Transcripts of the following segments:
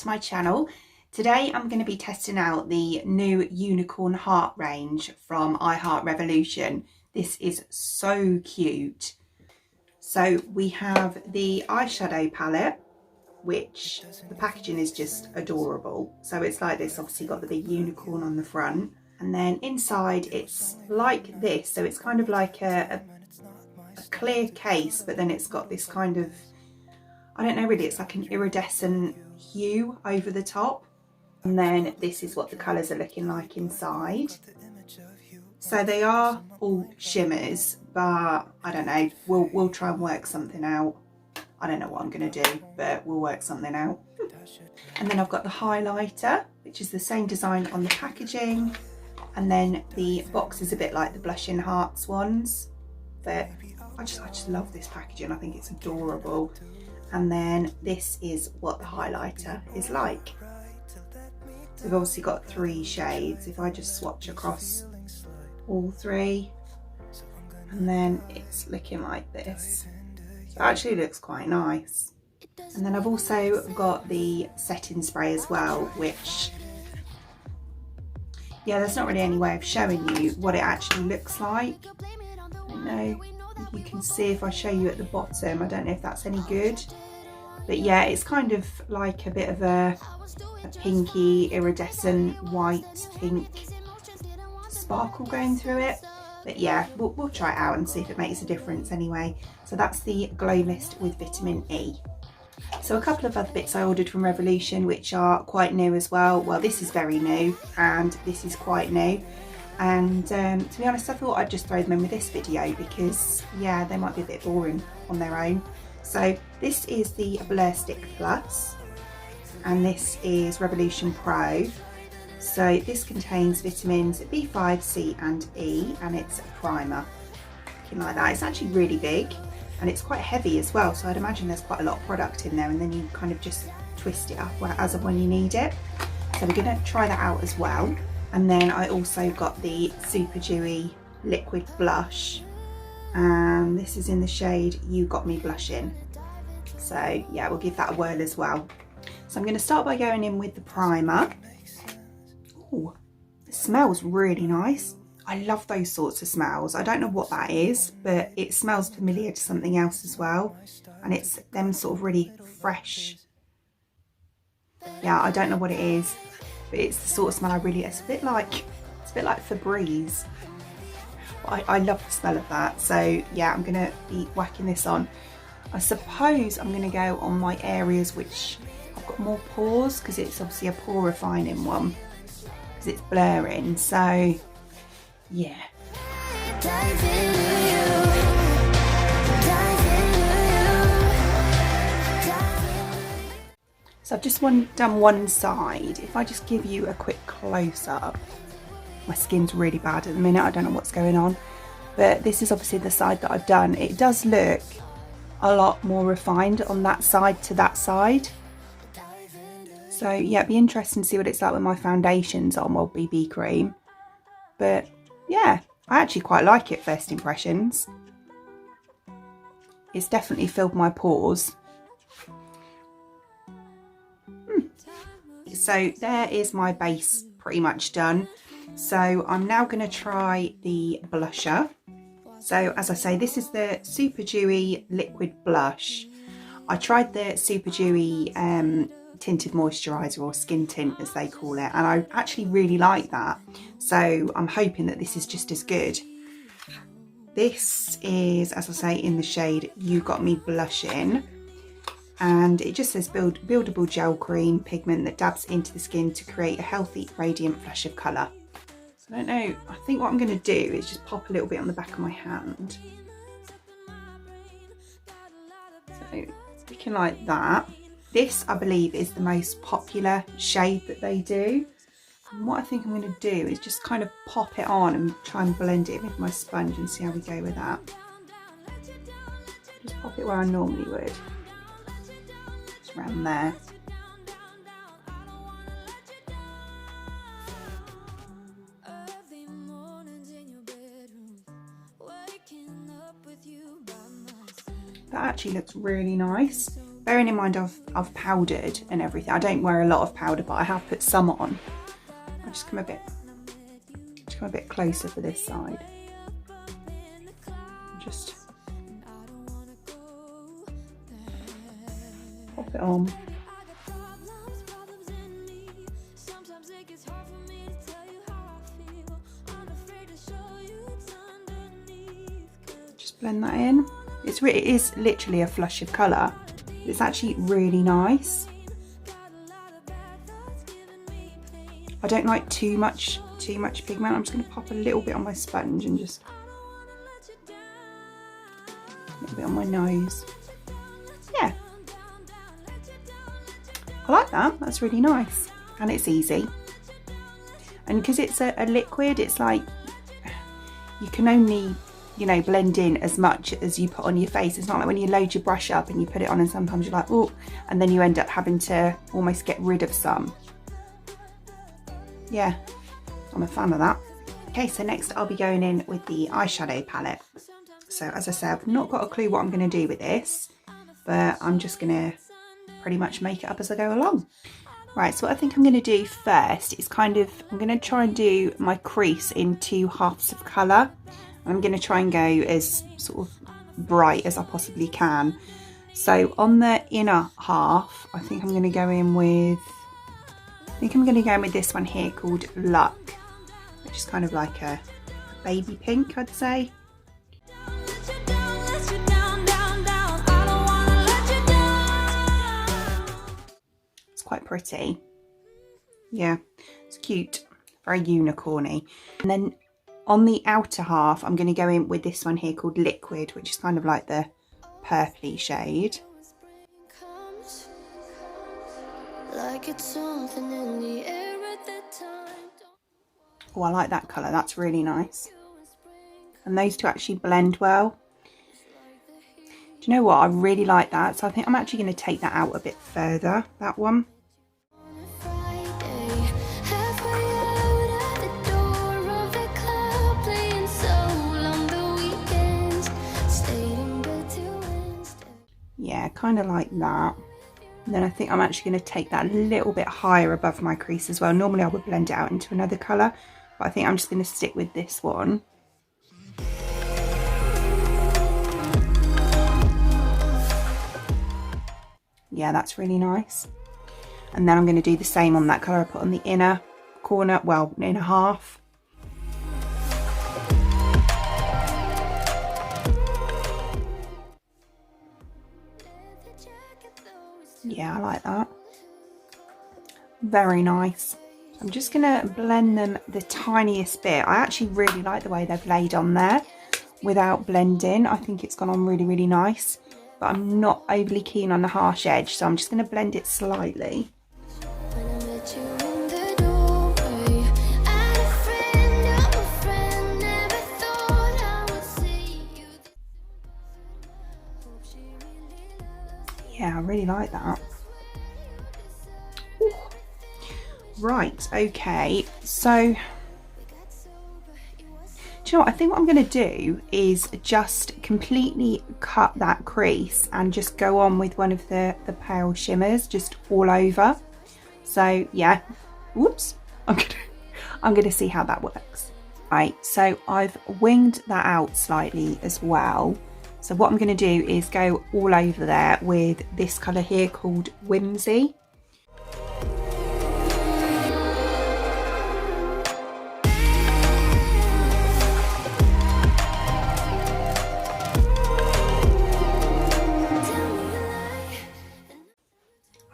to my channel. Today I'm going to be testing out the new Unicorn Heart range from iHeartRevolution. This is so cute. So we have the eyeshadow palette, which the packaging is just adorable. So it's like this, obviously got the big unicorn on the front, and then inside it's like this, so it's kind of like a clear case, but then it's got this kind of, I don't know really, it's like an iridescent hue over the top. And then this is what the colours are looking like inside. So they are all shimmers, but I don't know, we'll try and work something out. I don't know what I'm going to do, but we'll work something out. And then I've got the highlighter, which is the same design on the packaging. And then the box is a bit like the Blushing Hearts ones. But I just love this packaging. I think it's adorable. And then this is what the highlighter is like. We've obviously got 3 shades. If I just swatch across all 3, and then it's looking like this. So it actually looks quite nice. And then I've also got the setting spray as well, which, yeah, there's not really any way of showing you what it actually looks like. I don't know if you can see if I show you at the bottom. I don't know if that's any good. But yeah, it's kind of like a bit of a pinky, iridescent, white, pink sparkle going through it. But yeah, we'll try it out and see if it makes a difference anyway. So that's the Glow Mist with Vitamin E. So a couple of other bits I ordered from Revolution, which are quite new as well. Well, this is very new, and this is quite new. And to be honest, I thought I'd just throw them in with this video because, yeah, they might be a bit boring on their own. So this is the Blur Stick Plus, and this is Revolution Pro. So this contains vitamins B5, C and E, and it's a primer. Looking like that. It's actually really big and it's quite heavy as well, so I'd imagine there's quite a lot of product in there, and then you kind of just twist it up as of when you need it. So we're going to try that out as well. And then I also got the Super Dewy liquid blush, and this is in the shade You Got Me Blushing. So yeah, we'll give that a whirl as well. So I'm going to start by going in with the primer. Oh, it smells really nice. I love those sorts of smells. I don't know what that is, but it smells familiar to something else as well. And it's them sort of really fresh. Yeah, I don't know what it is, but it's the sort of smell I really, it's a bit like Febreze. I love the smell of that. So yeah, I'm gonna be whacking this on. I suppose I'm gonna go on my areas which I've got more pores, because it's obviously a pore refining one, because it's blurring. So yeah. So I've just done one side. If I just give you a quick close-up, my skin's really bad at the minute, I don't know what's going on, but this is obviously the side that I've done. It does look a lot more refined on that side to that side. So yeah, it'd be interesting to see what it's like with my foundations on, well, BB cream. But yeah, I actually quite like it, first impressions. It's definitely filled my pores. So there is my base pretty much done. So I'm now going to try the blusher. So as I say, this is the Super Dewy liquid blush. I tried the Super Dewy tinted moisturiser, or skin tint as they call it, and I actually really like that. So I'm hoping that this is just as good. This is, as I say, in the shade You Got Me Blushing. And it just says buildable gel cream pigment that dabs into the skin to create a healthy, radiant flush of colour. So I don't know, I think what I'm going to do is just pop a little bit on the back of my hand. So it's looking like that. This, I believe, is the most popular shade that they do. And what I think I'm going to do is just kind of pop it on and try and blend it with my sponge and see how we go with that. Just pop it where I normally would. Around there. That actually looks really nice. bearing in mind I've powdered and everything. I don't wear a lot of powder, but I have put some on. I'll just come a bit closer for this side. Just pop it on. Just blend that in. It is literally a flush of colour. It's actually really nice. I don't like too much pigment. I'm just going to pop a little bit on my sponge and just a little bit on my nose. Yeah, I like that. That's really nice, and it's easy. And because it's a liquid, it's like you can only, you know, blend in as much as you put on your face. It's not like when you load your brush up and you put it on and sometimes you're like, oh, and then you end up having to almost get rid of some. Yeah, I'm a fan of that. Okay, so next I'll be going in with the eyeshadow palette. So as I said, I've not got a clue what I'm going to do with this, but I'm just going to pretty much make it up as I go along. Right, so what I think I'm going to do first is I'm going to try and do my crease in 2 halves of colour. I'm going to try and go as sort of bright as I possibly can. So on the inner half, I think I'm going to go in with, this one here called Luck, which is kind of like a baby pink, I'd say. It's quite pretty. Yeah, it's cute, very unicorny. And then on the outer half, I'm going to go in with this one here called Liquid, which is kind of like the purpley shade. Like it's something in the air at that time. Oh, I like that colour. That's really nice. And those two actually blend well. Do you know what? I really like that. So I think I'm actually going to take that out a bit further, that one. Yeah, kind of like that. And then I think I'm actually going to take that a little bit higher above my crease as well. Normally I would blend it out into another colour, but I think I'm just going to stick with this one. Yeah, that's really nice. And then I'm going to do the same on that colour I put on the inner corner, well, inner half. Yeah, I like that. Very nice. I'm just going to blend them the tiniest bit. I actually really like the way they've laid on there without blending. I think it's gone on really, really nice. But I'm not overly keen on the harsh edge, so I'm just going to blend it slightly. Yeah, I really like that. Ooh. Right, okay, so do you know what? I think what I'm going to do is just completely cut that crease and just go on with one of the pale shimmers just all over. So yeah, whoops, I'm gonna see how that works. Right, so I've winged that out slightly as well. So what I'm going to do is go all over there with this colour here called Whimsy.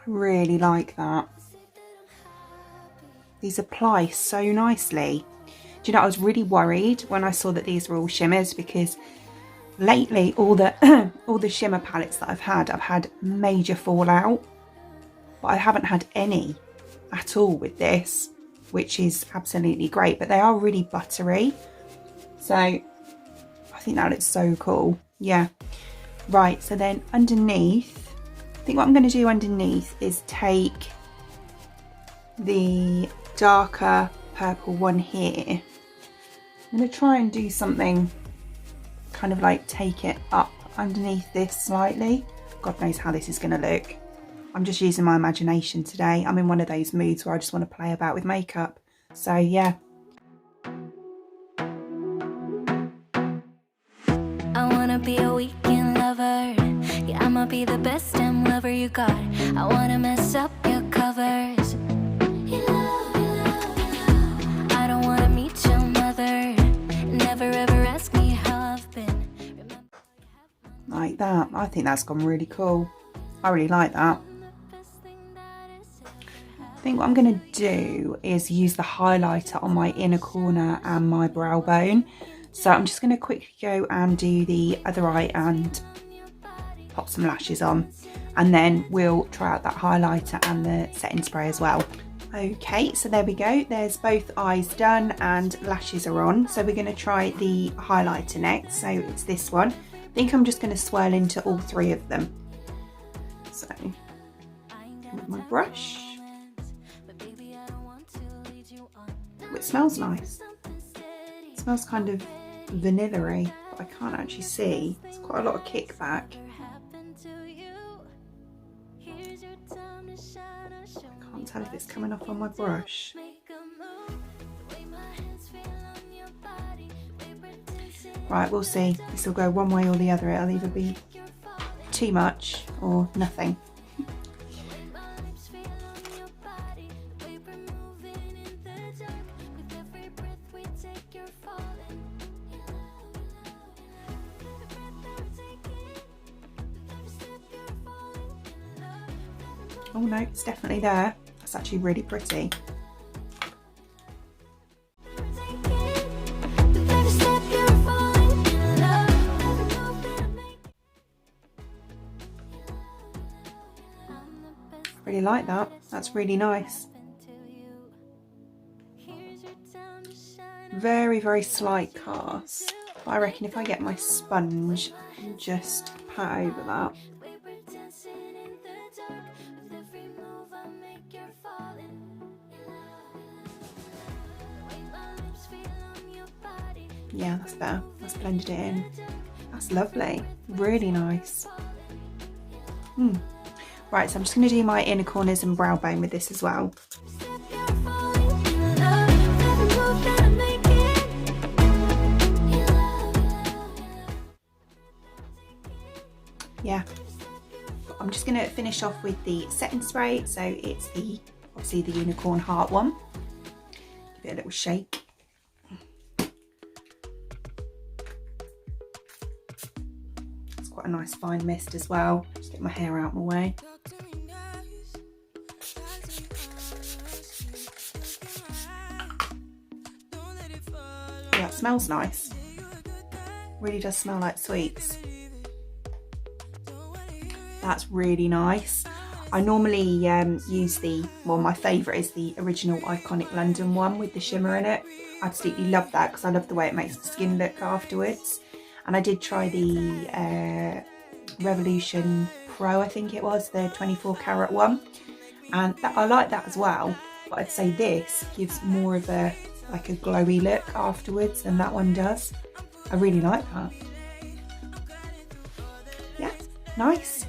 I really like that. These apply so nicely. Do you know, I was really worried when I saw that these were all shimmers, because lately all the shimmer palettes that I've had major fallout, but I haven't had any at all with this, which is absolutely great. But they are really buttery, so I think that looks so cool. Yeah, right, so then underneath, I think what I'm going to do underneath is take the darker purple one here. I'm going to try and do something kind of like take it up underneath this slightly. God knows how this is going to look. I'm just using my imagination today. I'm in one of those moods where I just want to play about with makeup. So yeah. I wanna be a weekend lover. Yeah, I'ma be the best damn lover you got. I wanna mess up your covers. I don't wanna meet your mother. Never ever ask me how I've been. Like that. I think that's gone really cool. I really like that. I think what I'm going to do is use the highlighter on my inner corner and my brow bone. So I'm just going to quickly go and do the other eye and pop some lashes on. And then we'll try out that highlighter and the setting spray as well. Okay, so there we go. There's both eyes done and lashes are on. So we're going to try the highlighter next. So it's this one. I think I'm just going to swirl into all three of them. So with my brush. Oh, it smells nice. It smells kind of vanilla-y, but I can't actually see. There's quite a lot of kickback. I can't tell if it's coming off on my brush. Right, we'll see. This will go one way or the other. It'll either be too much or nothing. Oh no, it's definitely there. That's actually really pretty. Really like that. That's really nice. Very, very slight cast. But I reckon if I get my sponge and just pat over that. Yeah, that's better. That's blended it in. That's lovely. Really nice. Right, so I'm just going to do my inner corners and brow bone with this as well. Yeah. I'm just going to finish off with the setting spray. So it's the, obviously the unicorn heart one. Give it a little shake. It's quite a nice fine mist as well. Just get my hair out of my way. Yeah, it smells nice. Really does smell like sweets. That's really nice. I normally use the, well, my favourite is the original Iconic London one with the shimmer in it. I absolutely love that because I love the way it makes the skin look afterwards. And I did try the Revolution Pro, I think it was, the 24 karat one. And I like that as well. But I'd say this gives more of a, like a glowy look afterwards than that one does. I really like that. Yeah, nice.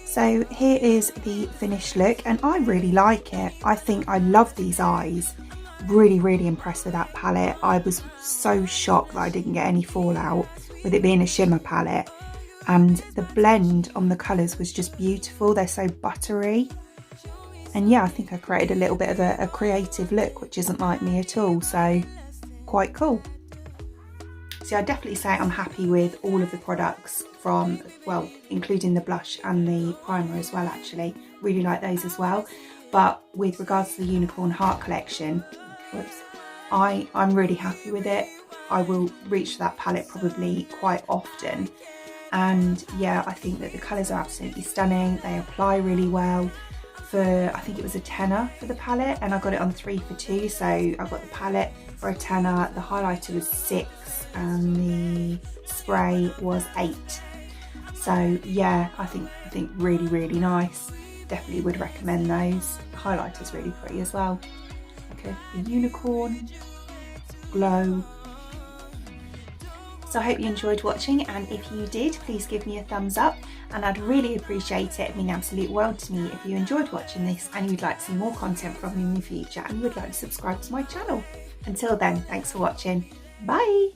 So here is the finished look and I really like it. I think I love these eyes. Really, really impressed with that palette. I was so shocked that I didn't get any fallout with it being a shimmer palette. And the blend on the colours was just beautiful. They're so buttery. And yeah, I think I created a little bit of a creative look, which isn't like me at all. So quite cool. So I'd definitely say I'm happy with all of the products from, well, including the blush and the primer as well, actually. Really like those as well. But with regards to the Unicorn Heart collection, I'm really happy with it. I will reach that palette probably quite often. And yeah, I think that the colours are absolutely stunning. They apply really well. For, I think it was a tenner for the palette, and I got it on 3 for 2. So I got the palette for a tenner, the highlighter was 6 and the spray was 8. So yeah, I think really, really nice. Definitely would recommend those. The highlighter's really pretty as well. Like a unicorn glow. So I hope you enjoyed watching, and if you did, please give me a thumbs up, and I'd really appreciate it. It'd mean an absolute world to me if you enjoyed watching this and you'd like to see more content from me in the future and you would like to subscribe to my channel. Until then, thanks for watching. Bye!